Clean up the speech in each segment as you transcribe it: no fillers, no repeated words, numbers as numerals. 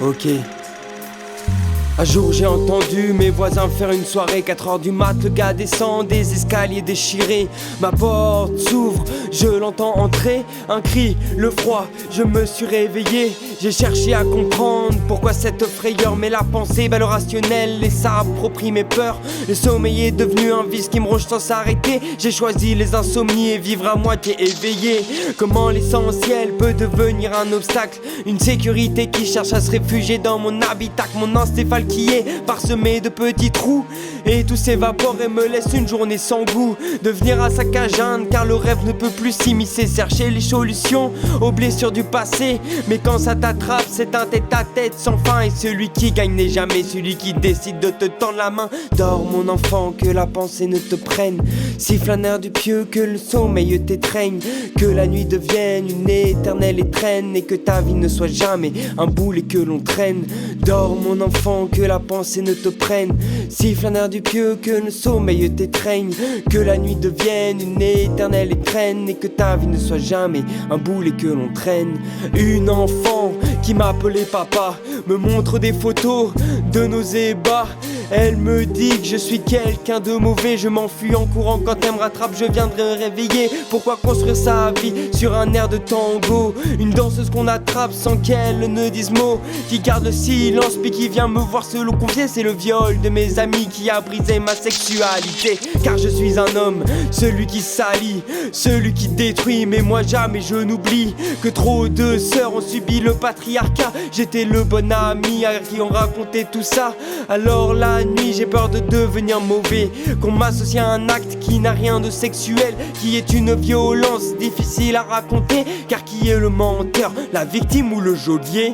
Ok. Un jour j'ai entendu mes voisins faire une soirée, 4h du mat, le gars descend des escaliers déchirés. Ma porte s'ouvre, je l'entends entrer, un cri, le froid, je me suis réveillé. J'ai cherché à comprendre pourquoi cette frayeur, mais la pensée, le rationnel, et ça approprie mes peurs. Le sommeil est devenu un vice qui me ronge sans s'arrêter. J'ai choisi les insomnies et vivre à moitié éveillé. Comment l'essentiel peut devenir un obstacle, une sécurité qui cherche à se réfugier dans mon habitat, mon encéphale qui est parsemé de petits trous. Et tout s'évapore et me laisse une journée sans goût. Devenir un sac à Jeanne car le rêve ne peut plus s'immiscer. Chercher les solutions aux blessures du passé. Mais quand ça t'attrape c'est un tête-à-tête sans fin. Et celui qui gagne n'est jamais celui qui décide de te tendre la main. Dors mon enfant, que la pensée ne te prenne. Siffle un air du pieux, que le sommeil t'étreigne. Que la nuit devienne une éternelle étrenne. Et que ta vie ne soit jamais un boulet que l'on traîne. Dors mon enfant, que la pensée ne te prenne. Siffle un air du pieux, que le sommeil t'étreigne. Que la nuit devienne une éternelle étrenne. Et que ta vie ne soit jamais un boulet que l'on traîne. Une enfant qui m'appelait papa me montre des photos de nos ébats. Elle me dit que je suis quelqu'un de mauvais. Je m'enfuis en courant, quand elle me rattrape je viendrai réveiller. Pourquoi construire sa vie sur un air de tango? Une danseuse qu'on attrape sans qu'elle ne dise mot, qui garde le silence puis qui vient me voir se le confier. C'est le viol de mes amis qui a brisé ma sexualité. Car je suis un homme, celui qui salit, celui qui détruit. Mais moi jamais je n'oublie que trop de sœurs ont subi le patriarcat. J'étais le bon ami à qui on racontait tout ça. Alors la nuit j'ai peur de devenir mauvais, qu'on m'associe à un acte qui n'a rien de sexuel, qui est une violence difficile à raconter. Car qui est le menteur, la victime ou le geôlier?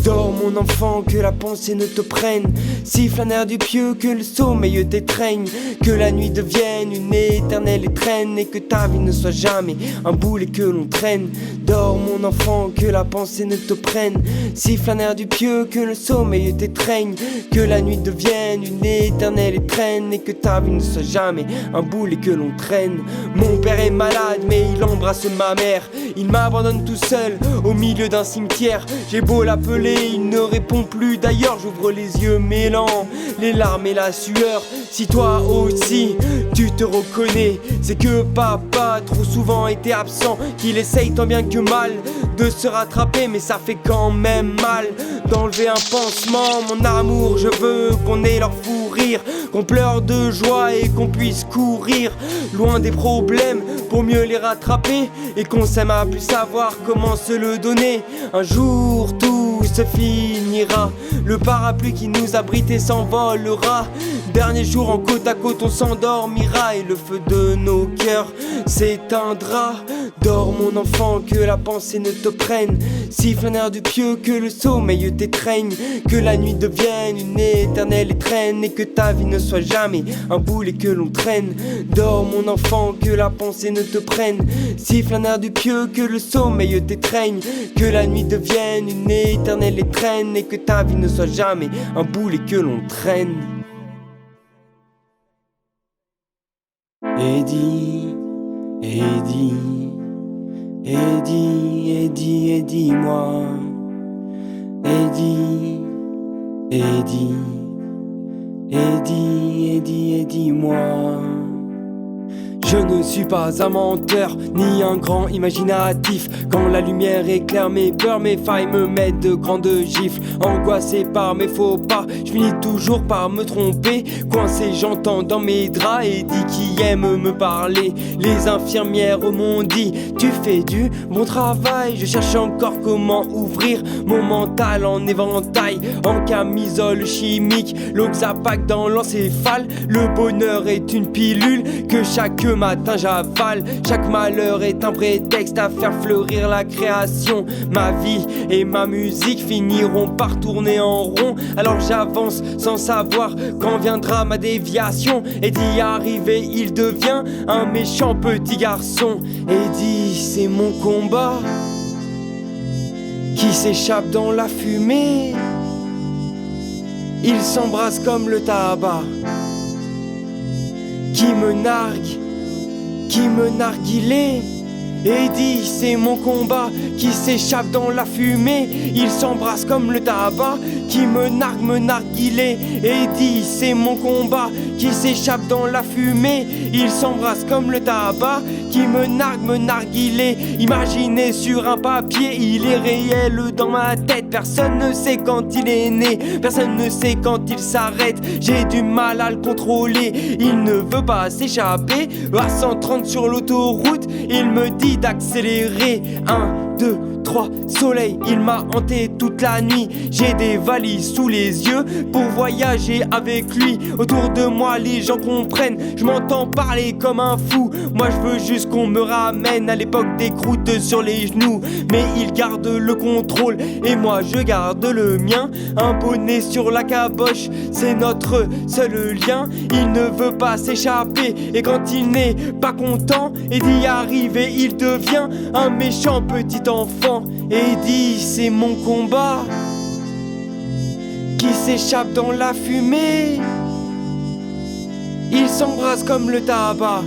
Dors mon enfant, que la pensée ne te prenne. Siffle un air du pieux, que le sommeil t'étreigne. Que la nuit devienne une éternelle étrenne. Et que ta vie ne soit jamais un boulet que l'on traîne. Dors mon enfant, que la pensée ne te prenne. Siffle un air du pieux, que le sommeil t'étreigne. Que la nuit devienne une éternelle étrenne. Et que ta vie ne soit jamais un boulet que l'on traîne. Mon père est malade mais il embrasse ma mère. Il m'abandonne tout seul au milieu d'un cimetière. J'ai beau l'appeler, il ne répond plus. D'ailleurs j'ouvre les yeux mêlant les larmes et la sueur. Si toi aussi tu te reconnais, c'est que papa trop souvent était absent, qu'il essaye tant bien que mal de se rattraper. Mais ça fait quand même mal d'enlever un pansement. Mon amour, je veux qu'on ait leur fou rire, qu'on pleure de joie et qu'on puisse courir loin des problèmes pour mieux les rattraper. Et qu'on s'aime à plus savoir comment se le donner. Un jour tout se finira, le parapluie qui nous abritait s'envolera. Dernier jour en côte à côte on s'endormira. Et le feu de nos cœurs s'éteindra. Dors mon enfant, que la pensée ne te prenne. Siffle un air du pieux, que le sommeil t'étreigne. Que la nuit devienne une éternelle étrenne. Et que ta vie ne soit jamais un boulet que l'on traîne. Dors mon enfant, que la pensée ne te prenne. Siffle un air du pieux, que le sommeil t'étreigne. Que la nuit devienne une éternelle étrenne. Et que ta vie ne soit jamais un boulet que l'on traîne. Eddie, Eddie, Eddie, Eddie, aidez-moi. Eddie, Eddie, Eddie, Eddie, aidez-moi. Je ne suis pas un menteur, ni un grand imaginatif. Quand la lumière éclaire mes peurs, mes failles me mettent de grandes gifles. Angoissé par mes faux pas, je finis toujours par me tromper. Coincé, j'entends dans mes draps Eddie qui aime me parler. Les infirmières m'ont dit: tu fais du bon travail. Je cherche encore comment ouvrir mon mental en éventail, en camisole chimique, l'Oxapac dans l'encéphale. Le bonheur est une pilule que chaque matin j'avale. Chaque malheur est un prétexte à faire fleurir la création. Ma vie et ma musique finiront par tourner en rond. Alors j'avance sans savoir quand viendra ma déviation. Et d'y arriver il devient un méchant petit garçon. Eddie, c'est mon combat qui s'échappe dans la fumée. Il s'embrasse comme le tabac qui me nargue, qui me narguilait. Eddie, c'est mon combat qui s'échappe dans la fumée. Il s'embrasse comme le tabac qui me narguilé. Eddie, c'est mon combat qui s'échappe dans la fumée. Il s'embrasse comme le tabac qui me narguilé. Imaginé sur un papier, il est réel dans ma tête. Personne ne sait quand il est né, personne ne sait quand il s'arrête. J'ai du mal à le contrôler, il ne veut pas s'échapper. À 130 sur l'autoroute, il me dit d'accélérer. 1, 2, 3, soleil, il m'a hanté toute la nuit. J'ai des valises sous les yeux pour voyager avec lui. Autour de moi les gens comprennent, je m'entends parler comme un fou. Moi je veux juste qu'on me ramène à l'époque des croûtes sur les genoux. Mais il garde le contrôle et moi je garde le mien. Un bonnet sur la caboche, c'est notre seul lien. Il ne veut pas s'échapper et quand il n'est pas content et d'y arriver, il devient un méchant petit enfant. Eddie, c'est mon combat qui s'échappe dans la fumée. Il s'embrasse comme le tabac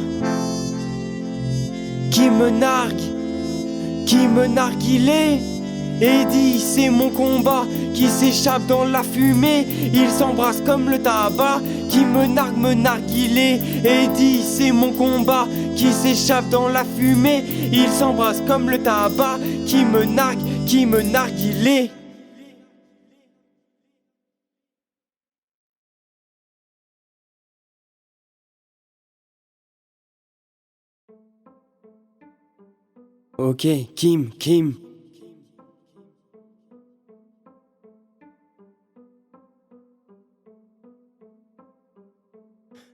qui me narguilé. Eddie, c'est mon combat qui s'échappe dans la fumée. Il s'embrasse comme le tabac qui me narguilé. Eddie, c'est mon combat qui s'échappe dans la fumée. Il s'embrasse comme le tabac qui me narguilé. Ok, Kim.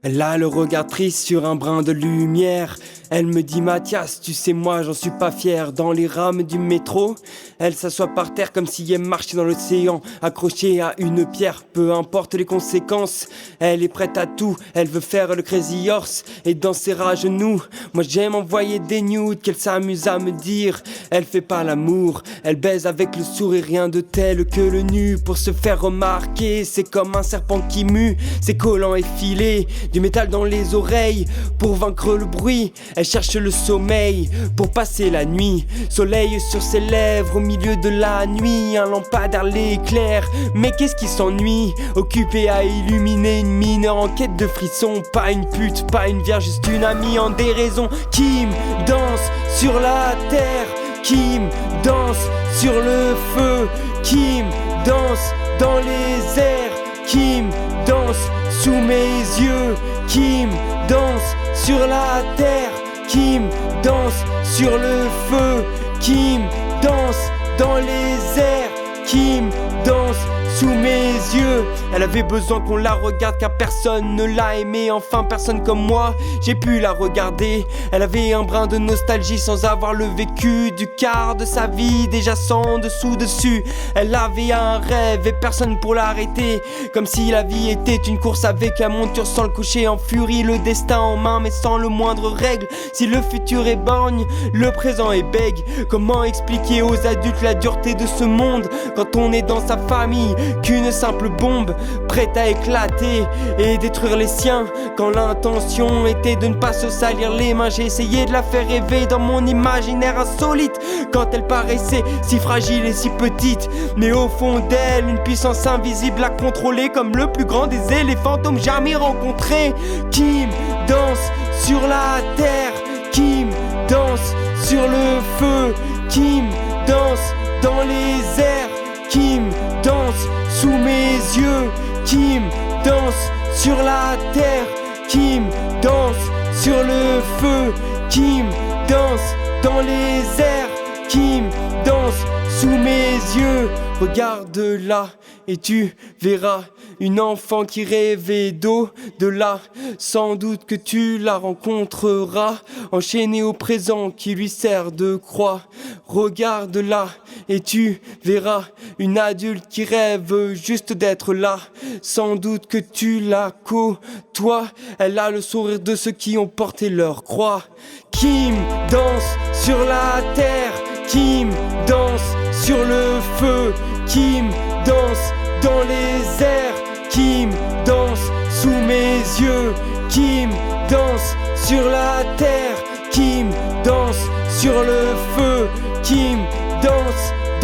Elle a le regard triste sur un brin de lumière. Elle me dit Mathias, tu sais moi j'en suis pas fier. Dans les rames du métro, elle s'assoit par terre comme si elle marchait dans l'océan, accrochée à une pierre, peu importe les conséquences. Elle est prête à tout, elle veut faire le crazy horse et danser à genoux. Moi j'aime envoyer des nudes qu'elle s'amuse à me dire. Elle fait pas l'amour, elle baise avec le sourire, rien de tel que le nu. Pour se faire remarquer, c'est comme un serpent qui mue. Ses collants effilés, du métal dans les oreilles pour vaincre le bruit. Elle cherche le sommeil pour passer la nuit. Soleil sur ses lèvres au milieu de la nuit. Un lampadaire l'éclaire, mais qu'est-ce qui s'ennuie? Occupé à illuminer une mineure en quête de frissons. Pas une pute, pas une vierge, juste une amie en déraison. Kim danse sur la terre, Kim danse sur le feu, Kim danse dans les airs, Kim danse sous mes yeux, Kim danse sur la terre, Kim danse sur le feu, Kim danse dans les airs, Kim danse sous mes yeux. Elle avait besoin qu'on la regarde car personne ne l'a aimée. Enfin personne comme moi, j'ai pu la regarder. Elle avait un brin de nostalgie sans avoir le vécu du quart de sa vie déjà sans dessous-dessus. Elle avait un rêve et personne pour l'arrêter. Comme si la vie était une course avec la monture sans le coucher en furie. Le destin en main mais sans le moindre règle. Si le futur est borgne, le présent est bègue. Comment expliquer aux adultes la dureté de ce monde quand on est dans sa famille qu'une simple bombe prête à éclater et détruire les siens. Quand l'intention était de ne pas se salir les mains, j'ai essayé de la faire rêver dans mon imaginaire insolite. Quand elle paraissait si fragile et si petite, mais au fond d'elle une puissance invisible à contrôler, comme le plus grand des éléphants jamais rencontrés. Kim danse sur la terre, Kim danse sur le feu, Kim danse dans les airs, Kim danse sous mes yeux, Kim danse sur la terre, Kim danse sur le feu, Kim danse dans les airs, Kim danse sous mes yeux. Regarde là et tu verras une enfant qui rêvait d'eau, de là, sans doute que tu la rencontreras, enchaînée au présent qui lui sert de croix. Regarde là et tu verras une adulte qui rêve juste d'être là, sans doute que tu la côtoies. Elle a le sourire de ceux qui ont porté leur croix. Kim danse sur la terre, Kim danse sur le feu, Kim danse dans les airs, Kim danse sous mes yeux, Kim danse sur la terre, Kim danse sur le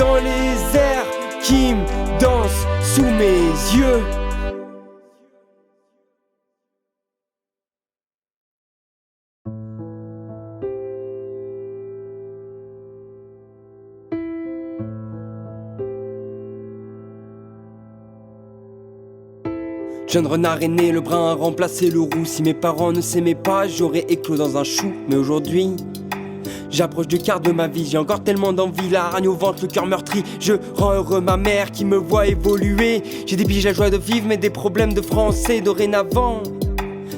dans les airs qui me dansent sous mes yeux. Jeune renard est né, le brun a remplacé le roux. Si mes parents ne s'aimaient pas, j'aurais éclos dans un chou. Mais aujourd'hui, j'approche du quart de ma vie, j'ai encore tellement d'envie, la hargne au ventre, le cœur meurtri. Je rends heureux ma mère qui me voit évoluer. J'ai des biges la joie de vivre, mais des problèmes de français dorénavant.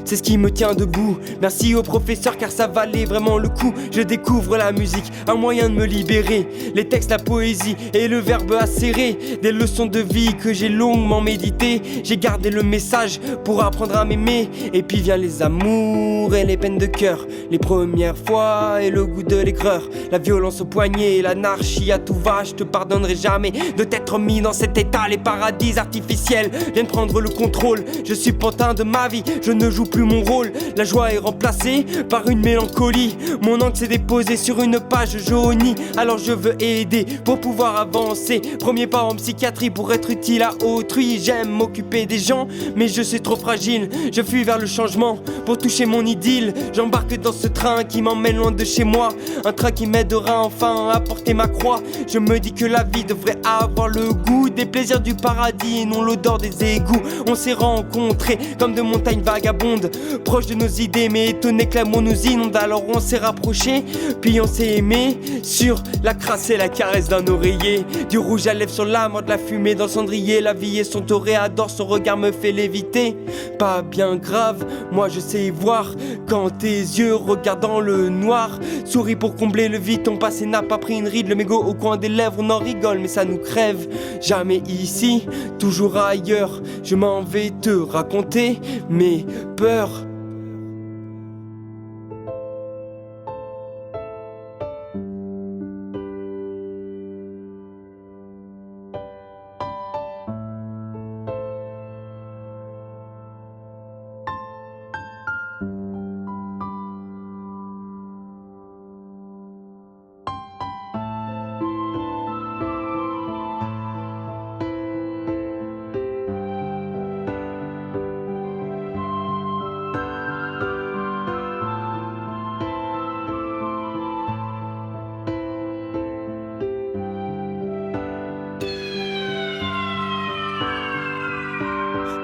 C'est ce qui me tient debout. Merci au professeur car ça valait vraiment le coup. Je découvre la musique, un moyen de me libérer. Les textes, la poésie et le verbe acéré. Des leçons de vie que j'ai longuement méditées. J'ai gardé le message pour apprendre à m'aimer. Et puis vient les amours et les peines de cœur. Les premières fois et le goût de l'aigreur. La violence au poignet, l'anarchie à tout va. Je te pardonnerai jamais de t'être mis dans cet état. Les paradis artificiels viennent prendre le contrôle. Je suis pantin de ma vie, je ne joue plus mon rôle. La joie est remplacée par une mélancolie. Mon encre s'est déposée sur une page jaunie. Alors je veux aider pour pouvoir avancer. Premier pas en psychiatrie pour être utile à autrui. J'aime m'occuper des gens mais je suis trop fragile. Je fuis vers le changement pour toucher mon idylle. J'embarque dans ce train qui m'emmène loin de chez moi. Un train qui m'aidera enfin à porter ma croix. Je me dis que la vie devrait avoir le goût des plaisirs du paradis et non l'odeur des égouts. On s'est rencontrés comme de montagnes vagabondes, proches de nos idées mais étonnés que l'amour nous inonde. Alors on s'est rapprochés, puis on s'est aimé sur la crasse et la caresse d'un oreiller. Du rouge à lèvres sur la mort, de la fumée dans le cendrier. La vie est son toréador, son regard me fait léviter. Pas bien grave, moi je sais voir quand tes yeux regardent dans le noir. Souris pour combler le vide, ton passé n'a pas pris une ride. Le mégot au coin des lèvres, on en rigole mais ça nous crève. Jamais ici, toujours ailleurs. Je m'en vais te raconter mes peurs.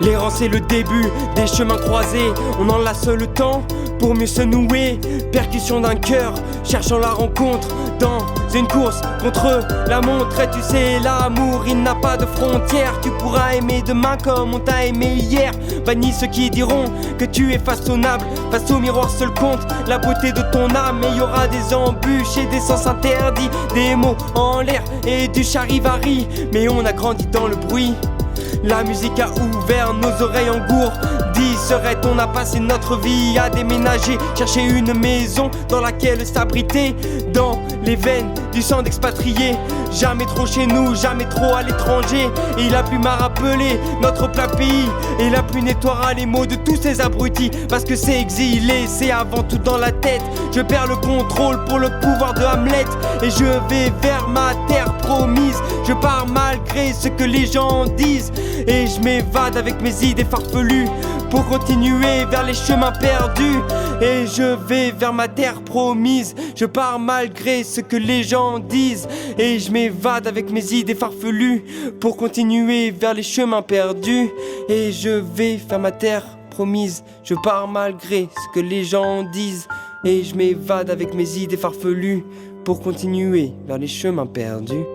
L'errance c'est le début des chemins croisés. On enlace le temps pour mieux se nouer. Percussion d'un cœur, cherchant la rencontre dans une course contre la montre. Et tu sais, l'amour il n'a pas de frontières. Tu pourras aimer demain comme on t'a aimé hier. Bannis ceux qui diront que tu es façonnable. Face au miroir seul compte la beauté de ton âme. Et y aura des embûches et des sens interdits, des mots en l'air et du charivari. Mais on a grandi dans le bruit. La musique a ouvert nos oreilles en gourde. Serait on a passé notre vie à déménager, chercher une maison dans laquelle s'abriter. Dans les veines du sang d'expatriés. Jamais trop chez nous, jamais trop à l'étranger. Et il a pu m'a rappeler notre plat pays. Et il a pu nettoyer les mots de tous ces abrutis. Parce que c'est exilé, c'est avant tout dans la tête. Je perds le contrôle pour le pouvoir de Hamlet. Et je vais vers ma terre promise. Je pars malgré ce que les gens disent. Et je m'évade avec mes idées farfelues pour continuer vers les chemins perdus. Et je vais vers ma terre promise. Je pars malgré ce que les gens disent. Et je m'évade avec mes idées farfelues pour continuer vers les chemins perdus. Et je vais vers ma terre promise. Je pars malgré ce que les gens disent. Et je m'évade avec mes idées farfelues pour continuer vers les chemins perdus.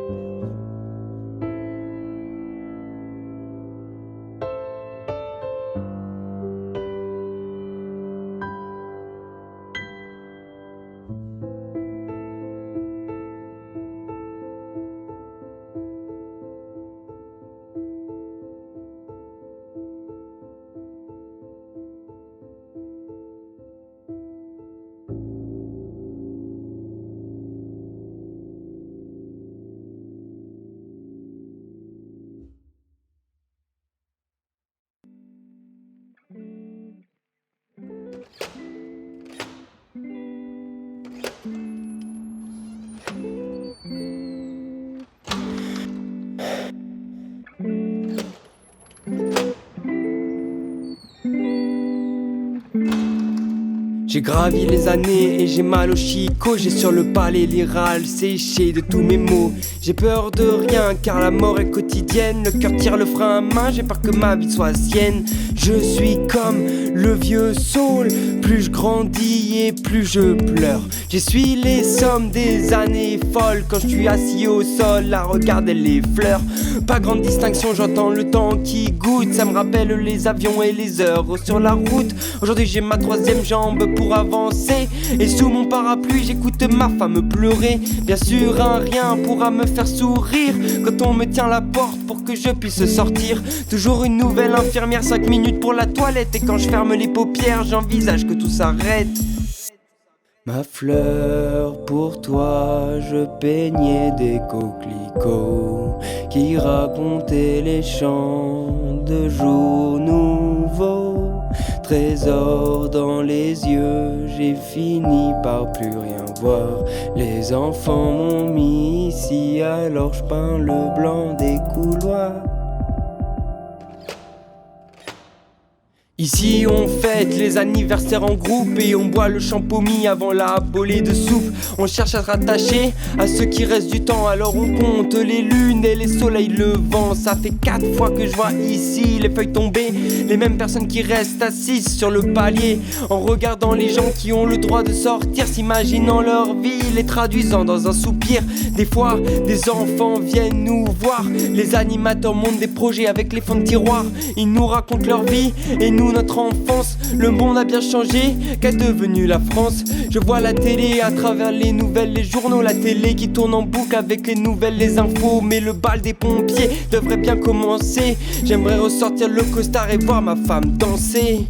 J'ai gravi les années et j'ai mal au chicot. J'ai sur le palais les râles séchés de tous mes mots. J'ai peur de rien car la mort est quotidienne. Le cœur tire le frein à main, j'ai peur que ma vie soit sienne. Je suis comme le vieux saule, plus je grandis et plus je pleure. J'essuie les sommes des années folles quand je suis assis au sol à regarder les fleurs. Pas grande distinction, j'entends le temps qui goûte. Ça me rappelle les avions et les heures sur la route. Aujourd'hui j'ai ma troisième jambe pour avancer. Et sous mon parapluie j'écoute ma femme pleurer. Bien sûr un rien pourra me faire sourire quand on me tient la porte pour que je puisse sortir. Toujours une nouvelle infirmière, 5 minutes pour la toilette. Et quand je ferme les paupières j'envisage que tout s'arrête. Ma fleur, pour toi, je peignais des coquelicots qui racontaient les chants de jours nouveaux. Trésor dans les yeux, j'ai fini par plus rien voir. Les enfants m'ont mis ici, alors je peins le blanc des couloirs. Ici on fête les anniversaires en groupe et on boit le champomis avant la bolée de soupe. On cherche à se rattacher à ceux qui restent du temps, alors on compte les lunes et les soleils levants. Ça fait 4 fois que je vois ici les feuilles tomber, les mêmes personnes qui restent assises sur le palier, en regardant les gens qui ont le droit de sortir, s'imaginant leur vie, les traduisant dans un soupir. Des fois des enfants viennent nous voir, les animateurs montent des projets avec les fonds de tiroir. Ils nous racontent leur vie et nous notre enfance. Le monde a bien changé, qu'est devenu la France? Je vois la télé à travers les nouvelles, les journaux, la télé qui tourne en boucle avec les nouvelles, les infos. Mais le bal des pompiers devrait bien commencer. J'aimerais ressortir le costard et voir ma femme danser.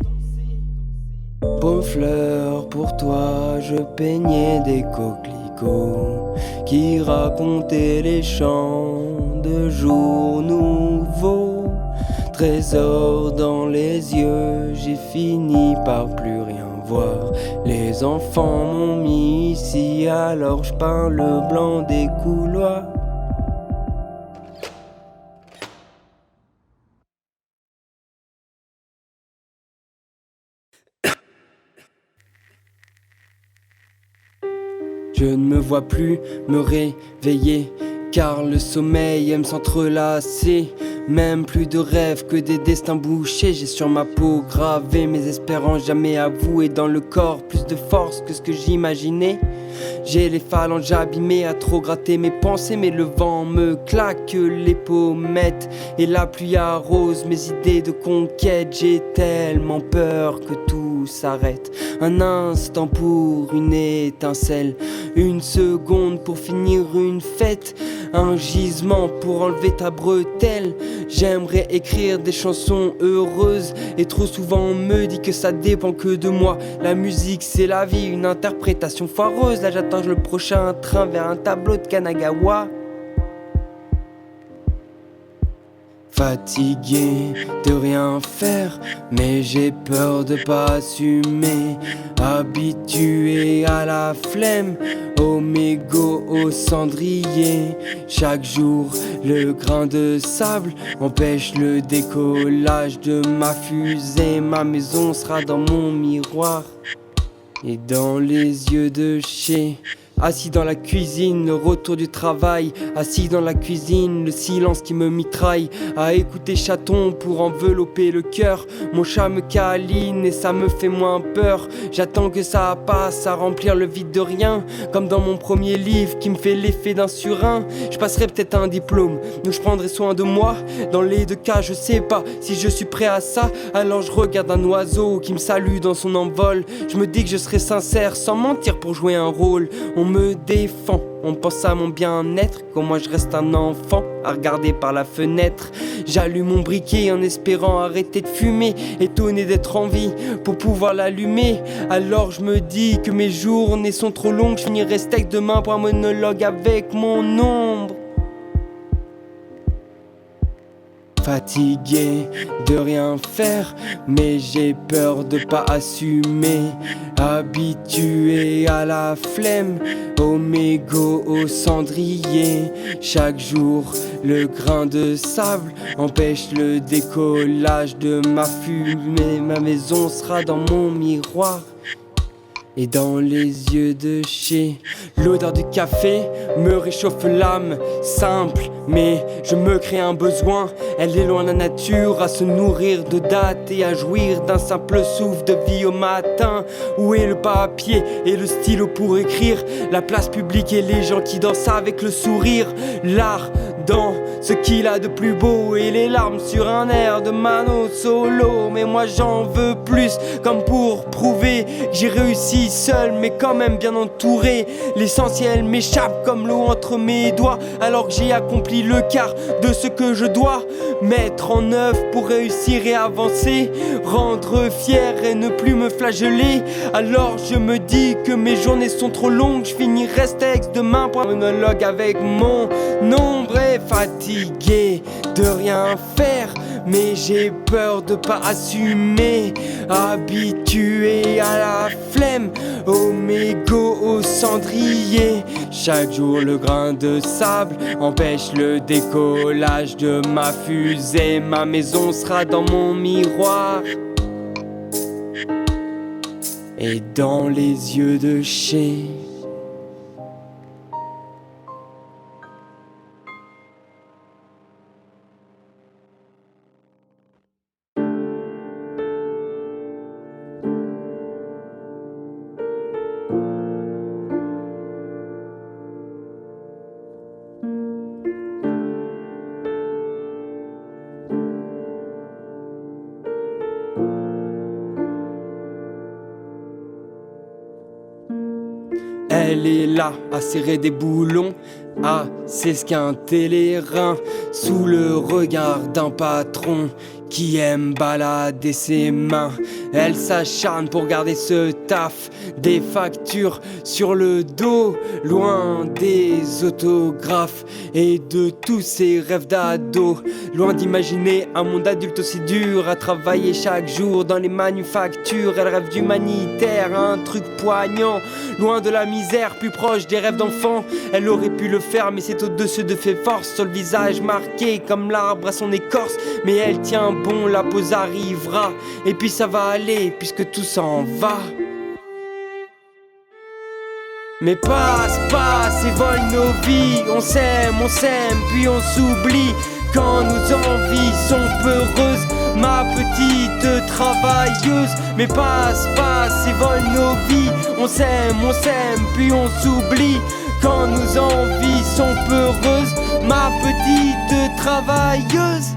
Pauvre fleur, pour toi je peignais des coquelicots qui racontaient les chants de jours nouveaux. Trésor dans les yeux, j'ai fini par plus rien voir. Les enfants m'ont mis ici, alors je peins le blanc des couloirs. Je ne me vois plus me réveiller, car le sommeil aime s'entrelacer. Même plus de rêves que des destins bouchés. J'ai sur ma peau gravé mes espérances jamais avouées. Dans le corps plus de force que ce que j'imaginais. J'ai les phalanges abîmées à trop gratter mes pensées. Mais le vent me claque les pommettes et la pluie arrose mes idées de conquête. J'ai tellement peur que tout s'arrête. Un instant pour une étincelle, une seconde pour finir une fête, un gisement pour enlever ta bretelle. J'aimerais écrire des chansons heureuses et trop souvent on me dit que ça dépend que de moi. La musique c'est la vie, une interprétation foireuse. Là j'attends le prochain train vers un tableau de Kanagawa. Fatigué de rien faire, mais j'ai peur de pas assumer. Habitué à la flemme, au mégot, au cendrier. Chaque jour, le grain de sable empêche le décollage de ma fusée. Ma maison sera dans mon miroir et dans les yeux de chez. Assis dans la cuisine, le retour du travail. Assis dans la cuisine, le silence qui me mitraille. À écouter chaton pour envelopper le cœur. Mon chat me câline et ça me fait moins peur. J'attends que ça passe à remplir le vide de rien. Comme dans mon premier livre qui me fait l'effet d'un surin. Je passerai peut-être un diplôme, où je prendrai soin de moi. Dans les deux cas, je sais pas si je suis prêt à ça. Alors je regarde un oiseau qui me salue dans son envol. Je me dis que je serai sincère sans mentir pour jouer un rôle. On me défend, on pense à mon bien-être, quand moi je reste un enfant à regarder par la fenêtre. J'allume mon briquet en espérant arrêter de fumer, étonné d'être en vie pour pouvoir l'allumer. Alors je me dis que mes journées sont trop longues, je finirai steak demain pour un monologue avec mon ombre. Fatigué de rien faire, mais j'ai peur de pas assumer. Habitué à la flemme, au mégot, au cendrier. Chaque jour, le grain de sable empêche le décollage de ma fumée. Ma maison sera dans mon miroir Et dans les yeux de chez, l'odeur du café me réchauffe l'âme. Simple, mais je me crée un besoin. Elle est loin de la nature, à se nourrir de dates et à jouir d'un simple souffle de vie au matin. Où est le papier et le stylo pour écrire? La place publique et les gens qui dansent avec le sourire. L'art dans ce qu'il a de plus beau et les larmes sur un air de Mano Solo. Mais moi j'en veux plus, comme pour prouver que j'ai réussi seul mais quand même bien entouré. L'essentiel m'échappe comme l'eau entre mes doigts, alors que j'ai accompli le quart de ce que je dois mettre en œuvre pour réussir et avancer, rendre fier et ne plus me flageller. Alors je me dis que mes journées sont trop longues, je finirai ce texte demain pour un monologue avec mon ombre. Fatigué de rien faire, mais j'ai peur de pas assumer. Habitué à la flemme, au mégot, au cendrier. Chaque jour le grain de sable empêche le décollage de ma fusée. Ma maison sera dans mon miroir et dans les yeux de chez. Elle est là, à serrer des boulons, à s'esquinter les reins, sous le regard d'un patron qui aime balader ses mains. Elle s'acharne pour garder ce taf, des factures sur le dos, loin des autographes et de tous ses rêves d'ado. Loin d'imaginer un monde adulte aussi dur, à travailler chaque jour dans les manufactures. Elle rêve d'humanitaire, un truc poignant, loin de la misère, plus proche des rêves d'enfant. Elle aurait pu le faire, mais c'est au-dessus de ses forces, sur le visage marqué comme l'arbre à son écorce. Mais elle tient bon, la pause arrivera, et puis ça va aller, puisque tout s'en va. Mais passe et vole nos vies. On s'aime, puis on s'oublie. Quand nos envies sont peureuses, ma petite travailleuse. Mais passe et vole nos vies. On s'aime, puis on s'oublie. Quand nos envies sont peureuses, ma petite travailleuse.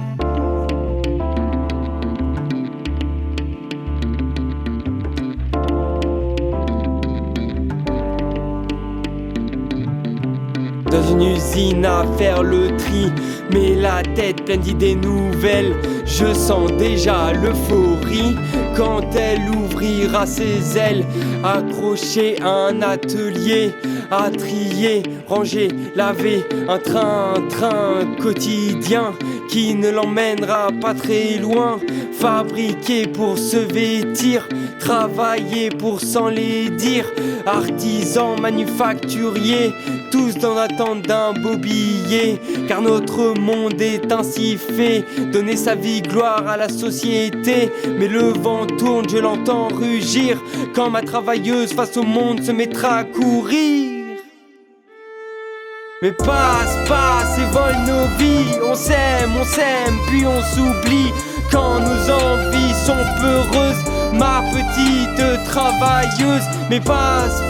Dans une usine à faire le tri, mais la tête pleine d'idées nouvelles. Je sens déjà l'euphorie quand elle ouvrira ses ailes. Accrocher un atelier, à trier, ranger, laver. Un train quotidien qui ne l'emmènera pas très loin. Fabriqué pour se vêtir, travailler pour s'enlaidir. Artisans, manufacturiers, tous dans l'attente d'un beau billet. Car notre monde est ainsi fait, donner sa vie gloire à la société. Mais le vent tourne, je l'entends rugir, quand ma travailleuse face au monde se mettra à courir. Mais passe et vole nos vies. On s'aime, puis on s'oublie. Quand nos envies sont peureuses, ma petite travailleuse. Mais passe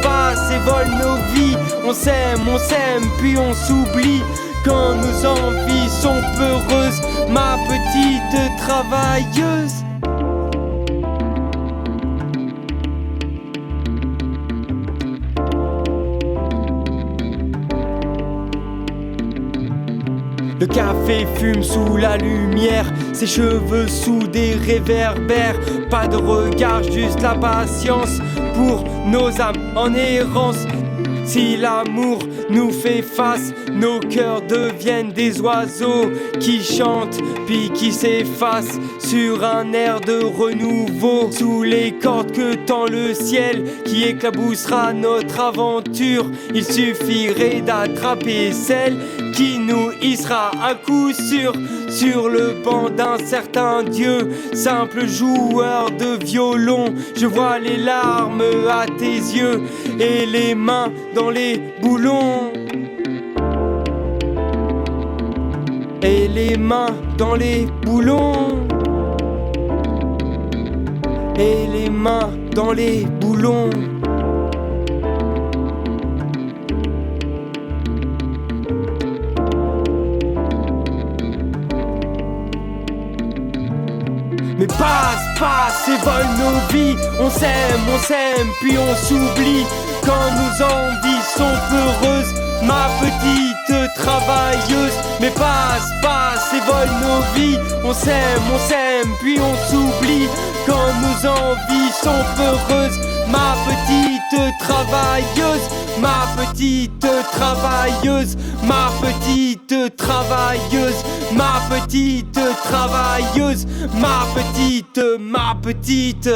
et vole nos vies. On s'aime, puis on s'oublie. Quand nos envies sont peureuses, ma petite travailleuse. Le café fume sous la lumière, ses cheveux sous des réverbères. Pas de regard, juste la patience pour nos âmes en errance. Si l'amour nous fait face, nos cœurs deviennent des oiseaux qui chantent puis qui s'effacent sur un air de renouveau. Sous les cordes que tend le ciel qui éclaboussera notre aventure, il suffirait d'attraper celle qui nous hissera à coup sûr sur le banc d'un certain Dieu. Simple joueur de violon, je vois les larmes à tes yeux et les mains dans les boulons. Et les mains dans les boulons. Et les mains dans les boulons. Mais passe et vole nos vies. On s'aime, puis on s'oublie. Quand nos envies sont peureuses, ma petite travailleuse. Mais passe et vole nos vies. On s'aime, puis on s'oublie. Quand nos envies sont peureuses, ma petite travailleuse. Ma petite travailleuse, ma petite travailleuse, ma petite travailleuse, ma petite.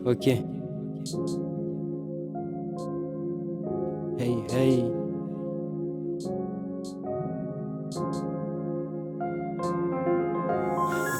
Ok. Hey.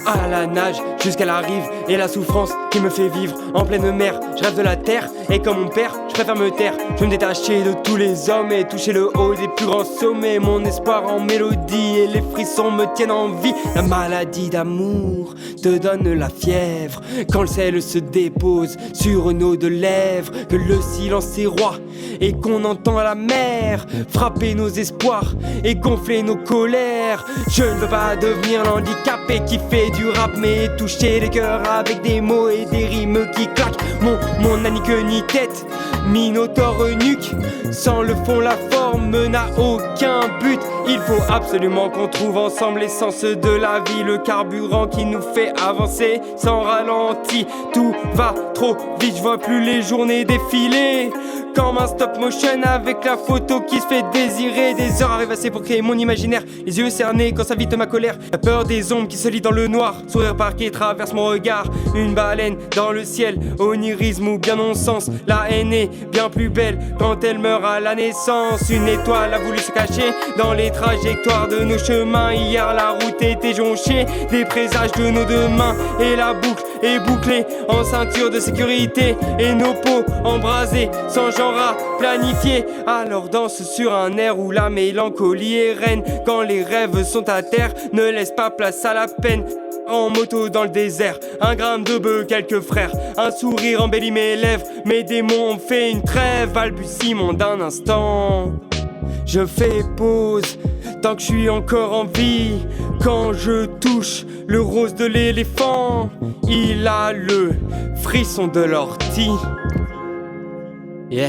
À la nage jusqu'à la rive et la souffrance qui me fait vivre en pleine mer. Je rêve de la terre et comme mon père, je préfère me taire. Je veux me détacher de tous les hommes et toucher le haut des plus grands sommets. Mon espoir en mélodie et les frissons me tiennent en vie. La maladie d'amour te donne la fièvre quand le sel se dépose sur nos deux lèvres. Que le silence est roi et qu'on entend la mer frapper nos espoirs et gonfler nos colères. Je ne veux pas devenir l'handicapé qui fait du rap mais toucher les cœurs avec des mots et des rimes qui claquent. Mon anique ni tête, minotaure nuque, sans le fond la forme n'a aucun but. Il faut absolument qu'on trouve ensemble l'essence de la vie, le carburant qui nous fait avancer sans ralenti. Tout va trop vite, je vois plus les journées défiler comme un stop motion avec la photo qui se fait désirer. Des heures arrivent assez pour créer mon imaginaire, les yeux cernés quand s'invite ma colère. La peur des ombres qui se lit dans le noir, sourire parqué traverse mon regard. Une baleine dans le ciel, onirisme ou bien non-sens. La haine est bien plus belle quand elle meurt à la naissance. Une étoile a voulu se cacher dans les trajectoires de nos chemins. Hier la route était jonchée des présages de nos deux mains. Et la boucle est bouclée en ceinture de sécurité. Et nos peaux embrasées sans genre à planifier. Alors danse sur un air où la mélancolie est reine. Quand les rêves sont à terre, ne laisse pas place à la peine. En moto dans le désert, un gramme de bœuf, quelques frères. Un sourire embellit mes lèvres, mes démons ont fait une trêve. Balbutiement d'un instant, je fais pause tant que je suis encore en vie. Quand je touche le rose de l'éléphant, il a le frisson de l'ortie. Yeah.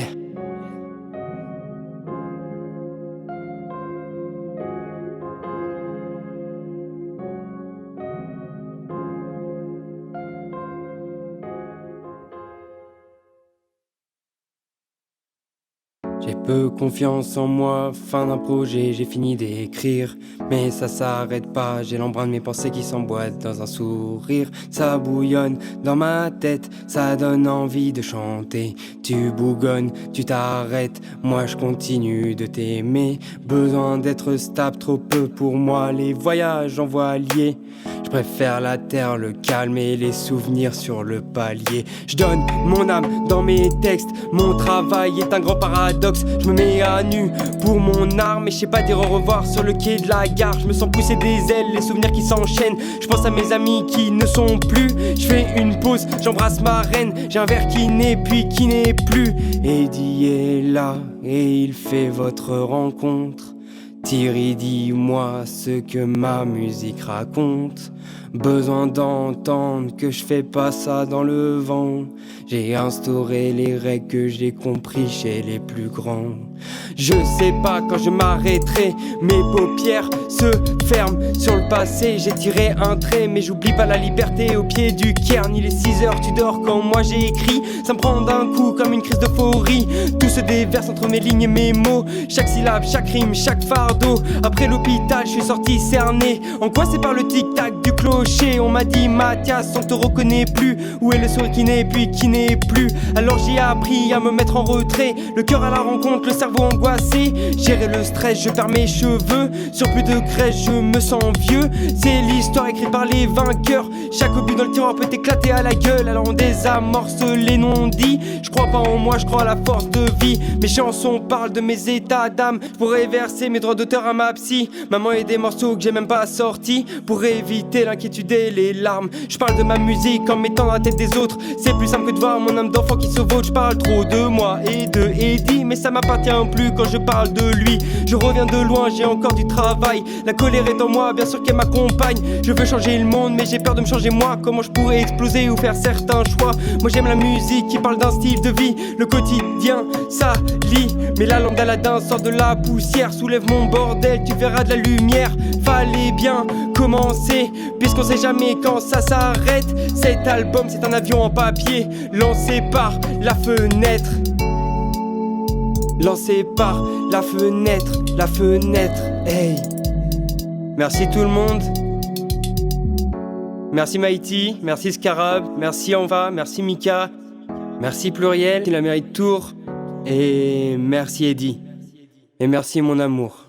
J'ai peu confiance en moi, fin d'un projet, j'ai fini d'écrire. Mais ça s'arrête pas, j'ai l'embrun de mes pensées qui s'emboîtent dans un sourire. Ça bouillonne dans ma tête, ça donne envie de chanter. Tu bougonnes, tu t'arrêtes, moi je continue de t'aimer. Besoin d'être stable, trop peu pour moi, les voyages en voilier. Je préfère la terre, le calme et les souvenirs sur le palier. Je donne mon âme dans mes textes, mon travail est un grand paradoxe. Je me mets à nu pour mon art, mais je sais pas dire au revoir sur le quai de la gare. Je me sens pousser des ailes, les souvenirs qui s'enchaînent. Je pense à mes amis qui ne sont plus. Je fais une pause, j'embrasse ma reine. J'ai un verre qui n'est puis qui n'est plus. Eddie est là et il fait votre rencontre. Thierry, dis-moi ce que ma musique raconte. Besoin d'entendre que je fais pas ça dans le vent. J'ai instauré les règles que j'ai compris chez les plus grands. Je sais pas quand je m'arrêterai, mes paupières se ferment sur le passé. J'ai tiré un trait mais j'oublie pas la liberté au pied du cairn. Il est 6h, tu dors quand moi j'ai écrit. Ça me prend d'un coup comme une crise d'euphorie. Tout se déverse entre mes lignes et mes mots. Chaque syllabe, chaque rime, chaque fardeau. Après l'hôpital, je suis sorti cerné, angoissé par le tic-tac du clocher. On m'a dit Mathias, on te reconnaît plus. Où est le sourire qui n'est puis qui n'est plus? Alors j'ai appris à me mettre en retrait, le cœur à la rencontre, le cerveau angoissé. Gérer le stress, je perds mes cheveux. Sur plus de graisse, je me sens vieux. C'est l'histoire écrite par les vainqueurs. Chaque obus dans le tiroir peut éclater à la gueule. Alors on désamorce les non-dits. Je crois pas en moi, je crois à la force de vie. Mes chansons parlent de mes états d'âme. Je pourrais verser mes droits d'auteur à ma psy. Maman et des morceaux que j'ai même pas sortis pour éviter l'inquiétude et les larmes. Je parle de ma musique en mettant la tête des autres. C'est plus simple que de voir mon âme d'enfant qui se vaut. Je parle trop de moi et de Eddie, mais ça m'appartient plus quand je parle de lui. Je reviens de loin, j'ai encore du travail. La colère est en moi, bien sûr qu'elle m'accompagne. Je veux changer le monde, mais j'ai peur de me changer moi. Comment je pourrais exploser ou faire certains choix? Moi j'aime la musique qui parle d'un style de vie. Le quotidien, ça lit. Mais la lampe d'Aladin sort de la poussière. Soulève mon bordel, tu verras de la lumière. Fallait bien commencer, puisqu'on sait jamais quand ça s'arrête. Cet album c'est un avion en papier, lancé par la fenêtre. Lancé par la fenêtre, hey. Merci tout le monde. Merci Mighty, merci Scarab, merci Anva, merci Mika, merci Pluriel, qui la mérite Tour, et merci Eddie. Et merci mon amour.